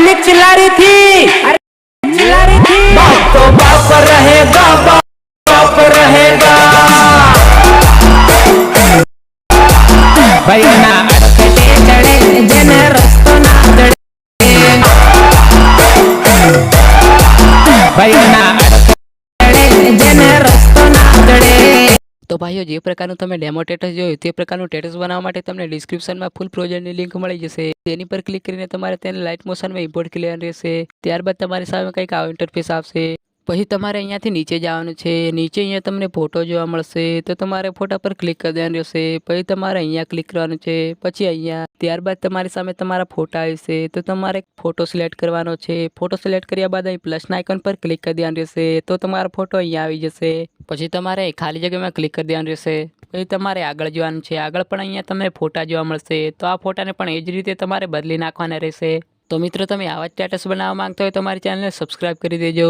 Public चिल्ला रही थी, अरे चिल्ला रही थी। बाप तो बाप रहेगा, बाप रहेगा। भाइयों ना अड़कते चढ़े जन रस्तो ना चढ़े, भाइयों ना अड़कते चढ़े जन रस्तो ना चढ़े। तो भाईओ जे प्रकारનું તમે ડેમો ટેટસ જોયું તે પ્રકારનું ટેટસ બનાવવા માટે તમને ડિસ્ક્રિપ્શનમાં ફૂલ પ્રોજેક્ટની લિંક મળી જશે। તેની પર ક્લિક કરીને તમારે તેને લાઇટ મોશનમાં ઇમ્પોર્ટ કરવાનું રહેશે। ત્યારબાદ તમારી સામે કંઈક આવો ઇન્ટરફેસ આવશે। પછી તમારે અહીંયાથી નીચે જવાનું છે। નીચે અહીંયા તમને ફોટો જોવા મળશે, તો તમારે ફોટા પર ક્લિક કરી દેવાનું રહેશે। પછી તમારે અહીંયા ક્લિક કરવાનું છે, પછી અહીંયા। ત્યારબાદ તમારી સામે તમારા ફોટા આવશે, તો તમારે ફોટો સિલેક્ટ કરવાનો છે। ફોટો સિલેક્ટ કર્યા બાદ અહીં પ્લસના આઇકન પર ક્લિક કરી દેવાનું રહેશે, તો તમારો ફોટો અહીંયા આવી જશે। પછી તમારે ખાલી જગ્યામાં ક્લિક કરી દેવાનું રહેશે। પછી તમારે આગળ જવાનું છે। આગળ પણ અહીંયા તમને ફોટા જોવા મળશે, તો આ ફોટાને પણ એ જ રીતે તમારે બદલી નાખવાના રહેશે। તો મિત્રો તમે આવા જ સ્ટેટસ બનાવવા માંગતા હોય તો તમારી ચેનલને સબસ્ક્રાઈબ કરી દેજો।